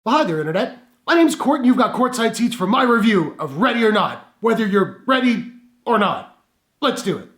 Well, hi there, Internet. My name's Court, and you've got courtside seats for my review of Ready or Not, whether you're ready or not. Let's do it.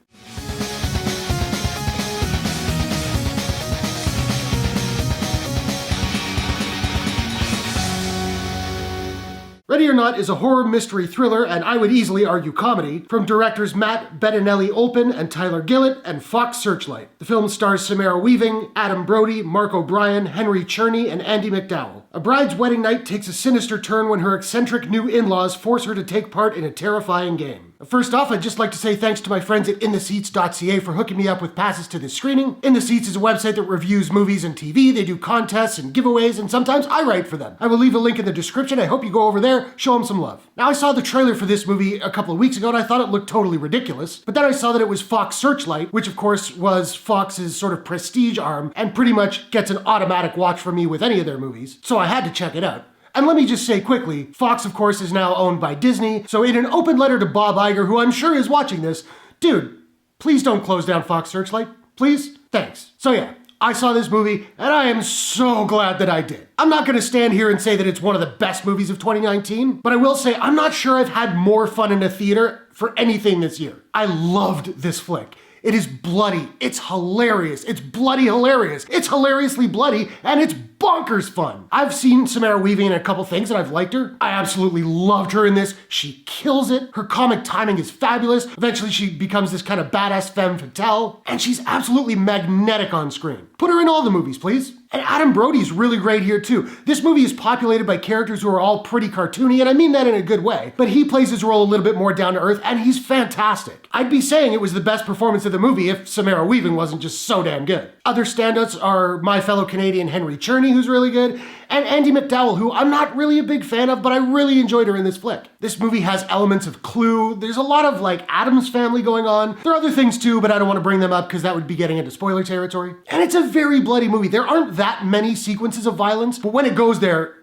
Ready or Not is a horror mystery thriller, and I would easily argue comedy, from directors Matt Bettinelli-Olpin and Tyler Gillett and Fox Searchlight. The film stars Samara Weaving, Adam Brody, Mark O'Brien, Henry Czerny, and Andie MacDowell. A bride's wedding night takes a sinister turn when her eccentric new in-laws force her to take part in a terrifying game. First off, I'd just like to say thanks to my friends at InTheSeats.ca for hooking me up with passes to this screening. In the Seats is a website that reviews movies and TV. They do contests and giveaways, and sometimes I write for them. I will leave a link in the description. I hope you go over there, show them some love. Now, I saw the trailer for this movie a couple of weeks ago, and I thought it looked totally ridiculous. But then I saw that it was Fox Searchlight, which of course was Fox's sort of prestige arm, and pretty much gets an automatic watch for me with any of their movies. So I had to check it out. And let me just say quickly, Fox, of course, is now owned by Disney, so in an open letter to Bob Iger, who I'm sure is watching this, dude, please don't close down Fox Searchlight. Please? Thanks. So yeah, I saw this movie, and I am so glad that I did. I'm not gonna stand here and say that it's one of the best movies of 2019, but I will say I'm not sure I've had more fun in a theater for anything this year. I loved this flick. It is bloody, it's hilarious, it's bloody hilarious, it's hilariously bloody, and it's bonkers fun. I've seen Samara Weaving in a couple things and I've liked her. I absolutely loved her in this. She kills it. Her comic timing is fabulous. Eventually she becomes this kind of badass femme fatale, and she's absolutely magnetic on screen. Put her in all the movies, please. And Adam Brody's really great here too. This movie is populated by characters who are all pretty cartoony, and I mean that in a good way, but he plays his role a little bit more down to earth, and he's fantastic. I'd be saying it was the best performance of the movie if Samara Weaving wasn't just so damn good. Other standouts are my fellow Canadian Henry Czerny, who's really good, and Andie MacDowell, who I'm not really a big fan of, but I really enjoyed her in this flick. This movie has elements of Clue. There's a lot of like Addams Family going on. There are other things too, but I don't want to bring them up because that would be getting into spoiler territory. And it's a very bloody movie. There aren't that many sequences of violence, but when it goes there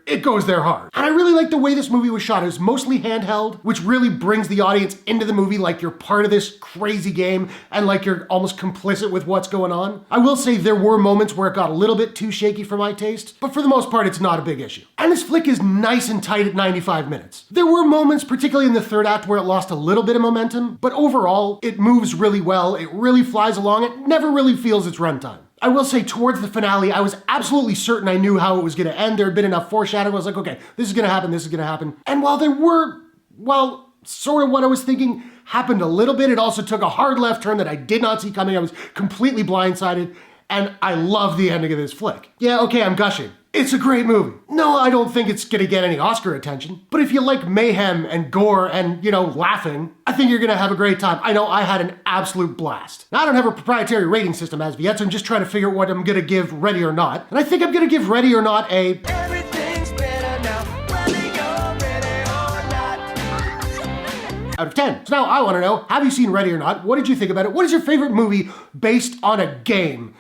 hard. And I really like the way this movie was shot. It was mostly handheld, which really brings the audience into the movie like you're part of this crazy game and like you're almost complicit with what's going on. I will say there were moments where it got a little bit too shaky for my taste, but for the most part, it's not a big issue. And this flick is nice and tight at 95 minutes. There were moments, particularly in the third act, where it lost a little bit of momentum, but overall, it moves really well. It really flies along. It never really feels its runtime. I will say towards the finale, I was absolutely certain I knew how it was gonna end. There had been enough foreshadowing. I was like, okay, this is gonna happen, this is gonna happen. And while there were, well, sort of what I was thinking happened a little bit, it also took a hard left turn that I did not see coming. I was completely blindsided, and I love the ending of this flick. Yeah, okay, I'm gushing. It's a great movie. No, I don't think it's gonna get any Oscar attention, but if you like mayhem and gore and, laughing, I think you're gonna have a great time. I know I had an absolute blast. Now, I don't have a proprietary rating system as of yet, so I'm just trying to figure out what I'm gonna give Ready or Not. And I think I'm gonna give Ready or Not a... Everything's better now, whether you're ready or not. Out of 10. So now I wanna know, have you seen Ready or Not? What did you think about it? What is your favorite movie based on a game?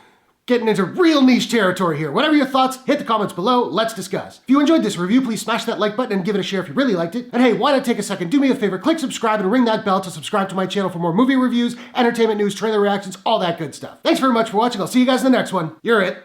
Getting into real niche territory here. Whatever your thoughts, hit the comments below, let's discuss. If you enjoyed this review, please smash that like button and give it a share if you really liked it. And hey, why not take a second, do me a favor, click subscribe and ring that bell to subscribe to my channel for more movie reviews, entertainment news, trailer reactions, all that good stuff. Thanks very much for watching. I'll see you guys in the next one. You're it.